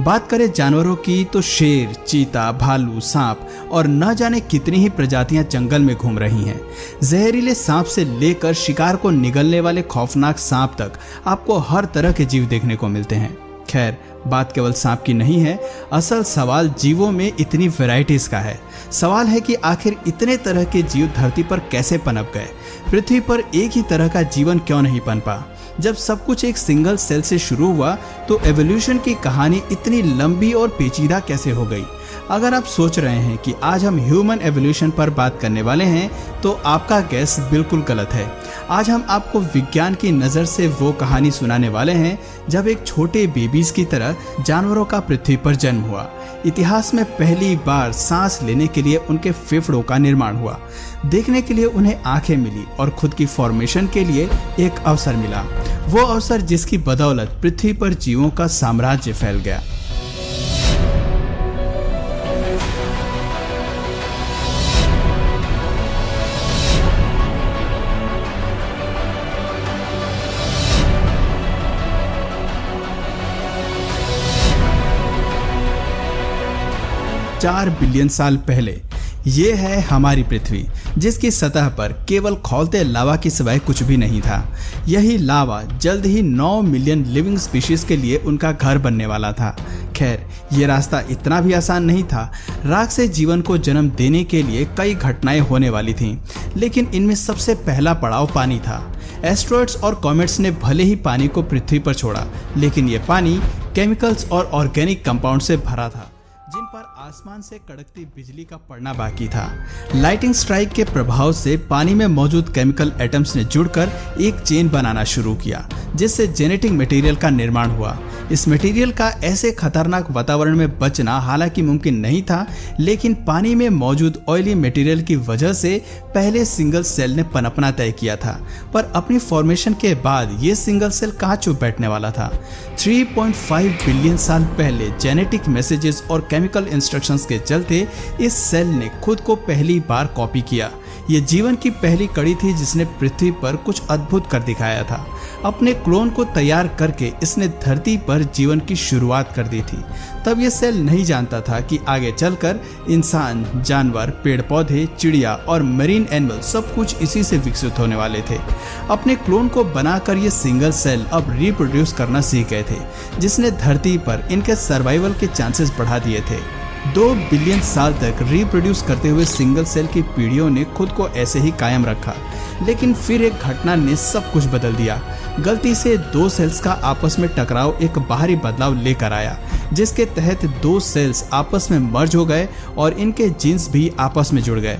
बात करें जानवरों की तो शेर, चीता, भालू, सांप और न जाने कितनी ही प्रजातियां जंगल में घूम रही हैं। जहरीले सांप से लेकर शिकार को निगलने वाले खौफनाक सांप तक आपको हर तरह के जीव देखने को मिलते हैं। खैर, बात केवल सांप की नहीं है, असल सवाल जीवों में इतनी वैरायटीज का है। सवाल है कि आखिर इतने तरह के जीव धरती पर कैसे पनप गए? पृथ्वी पर एक ही तरह का जीवन क्यों नहीं पनपा? जब सब कुछ एक सिंगल सेल से शुरू हुआ तो एवोल्यूशन की कहानी इतनी लंबी और पेचीदा कैसे हो गई? अगर आप सोच रहे हैं कि आज हम ह्यूमन एवोल्यूशन पर बात करने वाले हैं तो आपका गैस बिल्कुल गलत है। आज हम आपको विज्ञान की नज़र से वो कहानी सुनाने वाले हैं जब एक छोटे बेबीज की तरह जानवरों का पृथ्वी पर जन्म हुआ। इतिहास में पहली बार सांस लेने के लिए उनके फेफड़ों का निर्माण हुआ, देखने के लिए उन्हें आंखें मिली और खुद की फॉर्मेशन के लिए एक अवसर मिला। वो अवसर जिसकी बदौलत पृथ्वी पर जीवों का साम्राज्य फैल गया। चार बिलियन साल पहले ये है हमारी पृथ्वी, जिसकी सतह पर केवल खौलते लावा की सिवाय कुछ भी नहीं था। यही लावा जल्द ही 9 मिलियन लिविंग स्पीशीज के लिए उनका घर बनने वाला था। खैर, ये रास्ता इतना भी आसान नहीं था। राख से जीवन को जन्म देने के लिए कई घटनाएं होने वाली थीं, लेकिन इनमें सबसे पहला पड़ाव पानी था। एस्ट्रॉइड्स और कॉमेट्स ने भले ही पानी को पृथ्वी पर छोड़ा, लेकिन ये पानी केमिकल्स और ऑर्गेनिक कंपाउंड से भरा था, जिन पर आसमान से कड़कती बिजली का पड़ना बाकी था। लाइटिंग स्ट्राइक के प्रभाव से पानी में मौजूद केमिकल एटम्स ने जुड़कर एक चेन बनाना शुरू किया, जिससे जेनेटिक मटेरियल का निर्माण हुआ। इस मटेरियल का ऐसे खतरनाक वातावरण में बचना हालांकि मुमकिन नहीं था, लेकिन पानी में मौजूद ऑयली मटेरियल की वजह से पहले सिंगल सेल ने पनपना तय किया था। पर अपनी फॉर्मेशन के बाद ये सिंगल सेल कहाँ चुप बैठने वाला था? 3.5 बिलियन साल पहले जेनेटिक मैसेजेस और केमिकल इंस्ट्रक्शंस के चलते इस सेल ने खुद को पहली बार कॉपी किया। ये जीवन की पहली कड़ी थी जिसने पृथ्वी पर कुछ अद्भुत कर दिखाया था। अपने क्लोन को तैयार करके इसने धरती पर जीवन की शुरुआत कर दी थी। तब ये सेल नहीं जानता था कि आगे चलकर इंसान, जानवर, पेड़ पौधे, चिड़िया और मरीन एनिमल सब कुछ इसी से विकसित होने वाले थे। अपने क्लोन को बनाकर ये सिंगल सेल अब रिप्रोड्यूस करना सीख गए थे, जिसने धरती पर इनके सर्वाइवल के चांसेस बढ़ा दिए थे। 2 बिलियन साल तक रिप्रोड्यूस करते हुए सिंगल सेल की पीढ़ियों ने खुद को ऐसे ही कायम रखा, लेकिन फिर एक घटना ने सब कुछ बदल दिया। गलती से 2 सेल्स का आपस में टकराव एक बाहरी बदलाव लेकर आया, जिसके तहत 2 सेल्स आपस में मर्ज हो गए और इनके जीन्स भी आपस में जुड़ गए।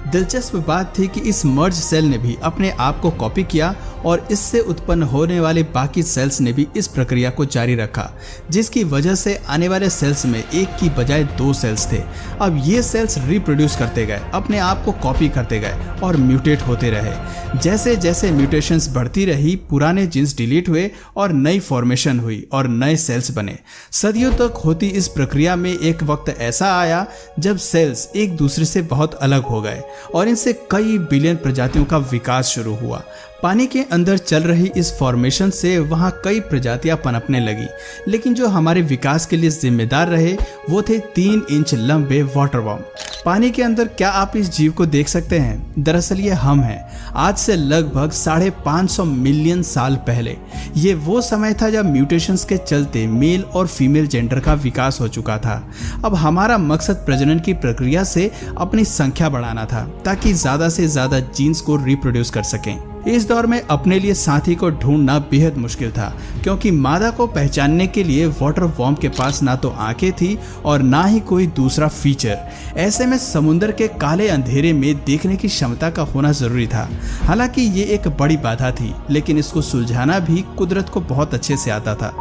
दिलचस्प बात थी कि इस मर्ज सेल ने भी अपने आप को कॉपी किया और इससे उत्पन्न होने वाले बाकी सेल्स ने भी इस प्रक्रिया को जारी रखा, जिसकी वजह से आने वाले सेल्स में एक की बजाय 2 सेल्स थे। अब ये सेल्स रिप्रोड्यूस करते गए, अपने आप को कॉपी करते गए और म्यूटेट होते रहे। जैसे जैसे म्यूटेशंस बढ़ती रही, पुराने जीन्स डिलीट हुए और नई फॉर्मेशन हुई और नए सेल्स बने। सदियों तक होती इस प्रक्रिया में एक वक्त ऐसा आया जब सेल्स एक दूसरे से बहुत अलग हो गए और इनसे कई बिलियन प्रजातियों का विकास शुरू हुआ। पानी के अंदर चल रही इस फॉर्मेशन से वहाँ कई प्रजातियां पनपने लगी, लेकिन जो हमारे विकास के लिए जिम्मेदार रहे वो थे 3 इंच लंबे वाटर वर्म। पानी के अंदर क्या आप इस जीव को देख सकते हैं? दरअसल ये हम हैं। आज से लगभग 550 मिलियन साल पहले। ये वो समय था जब म्यूटेशंस के चलते मेल और फीमेल जेंडर का विकास हो चुका था। अब हमारा मकसद प्रजनन की प्रक्रिया से अपनी संख्या बढ़ाना था, ताकि ज्यादा से ज्यादा जीन्स को रिप्रोड्यूस कर सकें। इस दौर में अपने लिए साथी को ढूंढना बेहद मुश्किल था, क्योंकि मादा को पहचानने के लिए वाटर वर्म के पास ना तो आंखें थी और ना ही कोई दूसरा फीचर। ऐसे में समुद्र के काले अंधेरे में देखने की क्षमता का होना जरूरी था। हालांकि ये एक बड़ी बाधा थी, लेकिन इसको सुलझाना भी कुदरत को बहुत अच्छे से आता था।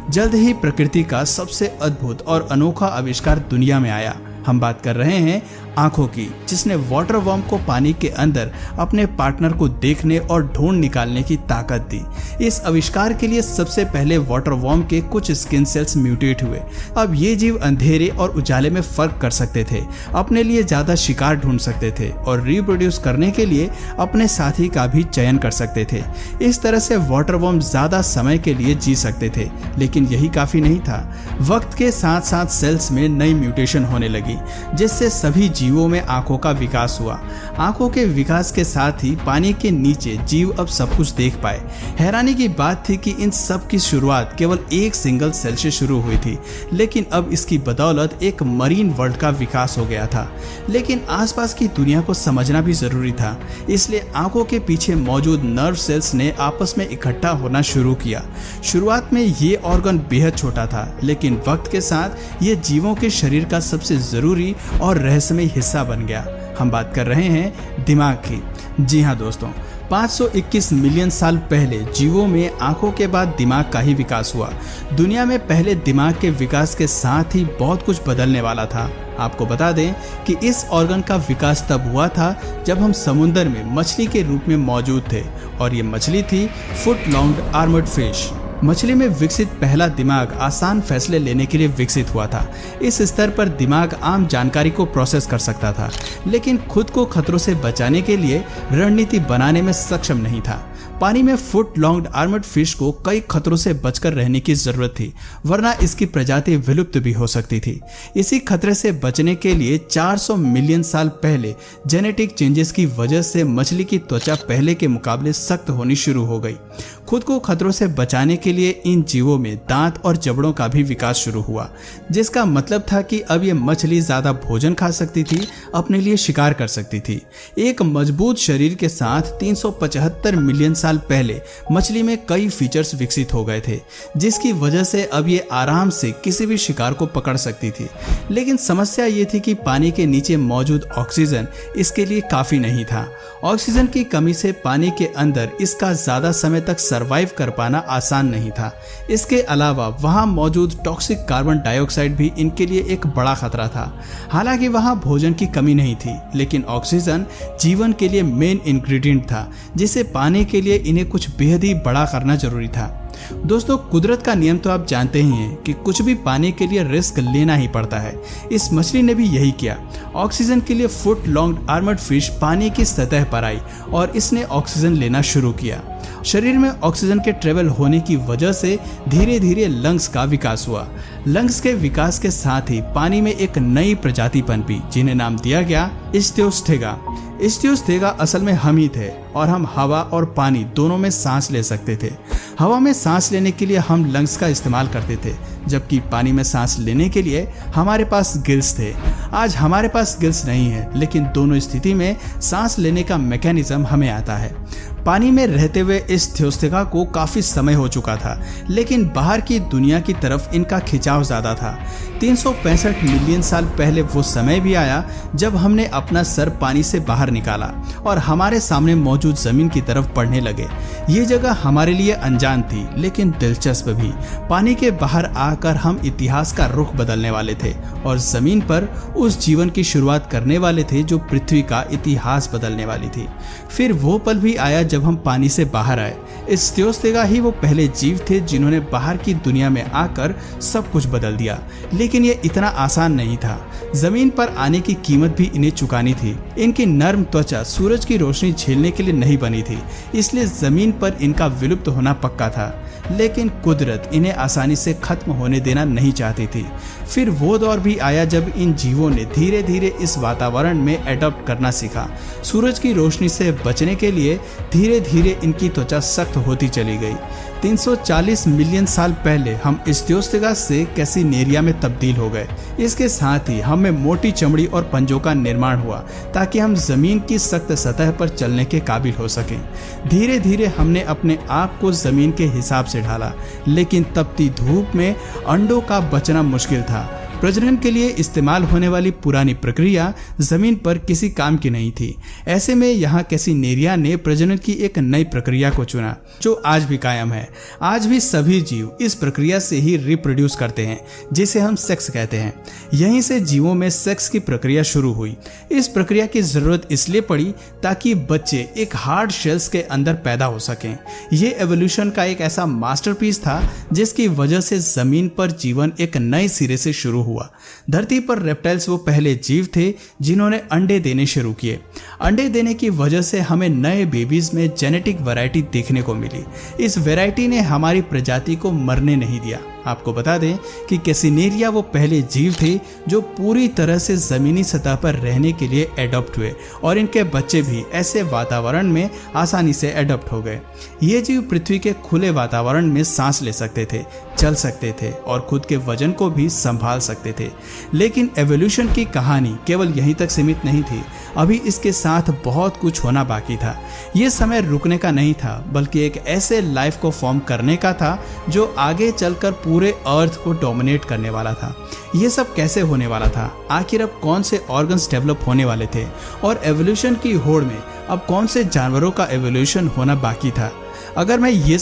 जल्द ही प्रकृति का सबसे अद्भुत और अनोखा आविष्कार दुनिया में आया। हम बात कर रहे हैं आंखों की, जिसने वाटर वर्म को पानी के अंदर अपने पार्टनर को देखने और ढूंढ निकालने की ताकत दी। इस आविष्कार के लिए सबसे पहले वाटर वर्म के कुछ स्किन सेल्स म्यूटेट हुए। अब ये जीव अंधेरे और उजाले में फर्क कर सकते थे, अपने लिए ज्यादा शिकार ढूंढ सकते थे और रिप्रोड्यूस करने के लिए अपने साथी का भी चयन कर सकते थे। इस तरह से वाटर वर्म ज्यादा समय के लिए जी सकते थे, लेकिन यही काफी नहीं था। वक्त के साथ साथ सेल्स में नई म्यूटेशन होने लगी, जिससे सभी जीवों में आंखों का विकास हुआ। आंखों के विकास के साथ ही पानी के नीचे जीव अब सब कुछ देख पाए। हैरानी की बात थी कि इन सब की शुरुआत केवल एक सिंगल सेल से शुरू हुई थी, लेकिन अब इसकी बदौलत एक मरीन वर्ल्ड का विकास हो गया था। लेकिन आसपास की दुनिया को समझना भी जरूरी था, इसलिए आंखों के पीछे मौजूद नर्व सेल्स ने आपस में इकट्ठा होना शुरू किया। शुरुआत में ये ऑर्गन बेहद छोटा था, लेकिन वक्त के साथ ये जीवों के शरीर का सबसे जरूरी और रहस्यमय हिस्सा बन गया। हम बात कर रहे हैं दिमाग की। जी हाँ दोस्तों, 521 मिलियन साल पहले जीवों में आंखों के बाद दिमाग का ही विकास हुआ। दुनिया में पहले दिमाग के विकास के साथ ही बहुत कुछ बदलने वाला था। आपको बता दें कि इस ऑर्गन का विकास तब हुआ था जब हम समुद्र में मछली के रूप में मौजूद थे, और ये मछली थी फुट लॉन्ग आर्मर्ड फिश। मछली में विकसित पहला दिमाग आसान फैसले लेने के लिए विकसित हुआ था। इस स्तर पर दिमाग आम जानकारी को प्रोसेस कर सकता था, लेकिन खुद को खतरों से बचाने के लिए रणनीति बनाने में सक्षम नहीं था। पानी में फुट लॉन्ग आर्मर्ड फिश को कई खतरों से बचकर रहने की जरूरत थी, वरना इसकी प्रजाति विलुप्त भी हो सकती थी। इसी खतरे से बचने के लिए 400 मिलियन साल पहले जेनेटिक चेंजेस की वजह से मछली की त्वचा पहले के मुकाबले सख्त होनी शुरू हो गई। खुद को खतरों से बचाने के लिए इन जीवों में दांत और जबड़ों का भी विकास शुरू हुआ, जिसका मतलब था कि अब ये मछली ज्यादा भोजन खा सकती थी, अपने लिए शिकार कर सकती थी। एक मजबूत शरीर के साथ 375 मिलियन साल पहले मछली में कई फीचर्स विकसित हो गए थे, जिसकी वजह से अब ये आराम से किसी भी शिकार को पकड़ सकती थी। लेकिन समस्या ये थी कि पानी के नीचे मौजूद ऑक्सीजन इसके लिए काफी नहीं था। ऑक्सीजन की कमी से पानी के अंदर इसका ज्यादा समय तक सरवाइव कर पाना आसान नहीं था। इसके अलावा वहां मौजूद टॉक्सिक कार्बन डाइऑक्साइड भी इनके लिए एक बड़ा खतरा था। हालांकि वहां भोजन की कमी नहीं थी, लेकिन ऑक्सीजन जीवन के लिए मेन इंग्रेडिएंट था, जिसे पाने के लिए इन्हें कुछ बेहद ही बड़ा करना जरूरी था। दोस्तों, कुदरत का नियम तो आप जानते ही हैं कि कुछ भी पाने के लिए रिस्क लेना ही पड़ता है। इस मछली ने भी यही किया। ऑक्सीजन के लिए फुट लॉन्ग आर्मर्ड फिश पानी की सतह पर आई और इसने ऑक्सीजन लेना शुरू किया। शरीर में ऑक्सीजन के ट्रेवल होने की वजह से धीरे धीरे लंग्स का विकास हुआ। लंग्स के विकास के साथ ही पानी में एक नई प्रजाति पनपी, जिन्हें नाम दिया गया इस्थियोस्थेगा। इस्थियोस्थेगा असल में हम ही थे, और हम हवा और पानी दोनों में सांस ले सकते थे। हवा में सांस लेने के लिए हम लंग्स का इस्तेमाल करते थे, जबकि पानी में सांस लेने के लिए हमारे पास गिल्स थे। आज हमारे पास गिल्स नहीं है, लेकिन दोनों स्थिति में सांस लेने का मैकेनिज्म हमें आता है। पानी में रहते हुए इस इस्थियोस्थेगा को काफी समय हो चुका था, लेकिन बाहर की दुनिया की तरफ इनका खिंचाव ज्यादा था। 365 मिलियन साल पहले वो समय भी आया जब हमने अपना सर पानी से बाहर निकाला और हमारे सामने मौजूद जमीन की तरफ बढ़ने लगे। ये जगह हमारे लिए अनजान थी, लेकिन दिलचस्प भी। पानी के बाहर आकर हम इतिहास का रुख बदलने वाले थे और जमीन पर उस जीवन की शुरुआत करने वाले थे जो पृथ्वी का इतिहास बदलने वाली थी। फिर वो पल भी आया जब हम पानी से बाहर आए। इस्थियोस्थेगा ही वो पहले जीव थे जिन्होंने बाहर की दुनिया में आकर सब कुछ बदल दिया। लेकिन ये इतना आसान नहीं था। जमीन पर आने की कीमत भी इन्हें चुकानी थी। इनकी नर्म त्वचा सूरज की रोशनी झेलने के लिए नहीं बनी थी, इसलिए जमीन पर इनका विलुप्त होना पक्का था। लेकिन कुदरत इन्हें आसानी से खत्म होने देना नहीं चाहती थी। फिर वो दौर भी आया जब इन जीवों ने धीरे धीरे इस वातावरण में एडॉप्ट करना सीखा। सूरज की रोशनी से बचने के लिए धीरे धीरे इनकी त्वचा सख्त होती चली गई। 340 मिलियन साल पहले हम इस्थियोस्थेगा से कैसिनेरिया में तब्दील हो गए। इसके साथ ही हमें मोटी चमड़ी और पंजों का निर्माण हुआ ताकि हम जमीन की सख्त सतह पर चलने के काबिल हो सकें। धीरे धीरे हमने अपने आप को जमीन के हिसाब से ढाला, लेकिन तपती धूप में अंडों का बचना मुश्किल था। प्रजनन के लिए इस्तेमाल होने वाली पुरानी प्रक्रिया जमीन पर किसी काम की नहीं थी। ऐसे में यहाँ कैसिनेरिया ने प्रजनन की एक नई प्रक्रिया को चुना जो आज भी कायम है। आज भी सभी जीव इस प्रक्रिया से ही रिप्रोड्यूस करते हैं, जिसे हम सेक्स कहते हैं। यहीं से जीवों में सेक्स की प्रक्रिया शुरू हुई। इस प्रक्रिया की जरूरत इसलिए पड़ी ताकि बच्चे एक हार्ड शेल्स के अंदर पैदा हो सकें। ये एवोल्यूशन का एक ऐसा मास्टरपीस था जिसकी वजह से जमीन पर जीवन एक नए सिरे से शुरू हुआ। धरती पर रेप्टाइल्स वो पहले जीव थे जिन्होंने अंडे देने शुरू किए। अंडे देने की वजह से हमें नए बेबीज में जेनेटिक वैरायटी देखने को मिली। इस वैरायटी ने हमारी प्रजाति को मरने नहीं दिया। आपको बता दें कि कैसिनेरिया वो पहले जीव थे जो पूरी तरह से जमीनी सतह पर रहने के लिए एडॉप्ट हुए और इनके बच्चे भी ऐसे वातावरण में आसानी से एडॉप्ट हो गए। ये जीव पृथ्वी के खुले वातावरण में सांस ले सकते थे, चल सकते थे और खुद के वजन को भी संभाल सकते थे। लेकिन एवोल्यूशन की कहानी केवल यहीं तक सीमित नहीं थी। अभी इसके साथ बहुत कुछ होना बाकी था। ये समय रुकने का नहीं था, बल्कि एक ऐसे लाइफ को फॉर्म करने का था जो आगे चलकर पूरे अर्थ को डोमिनेट करने वाला था। ये सब कैसे होने वाला था? आखिर अब कौन से ऑर्गन्स डेवलप होने वाले थे? और एवोल्यूशन की होड़ में अब कौन से जानवरों का एवोल्यूशन होना बाकी था? अगर मैं ये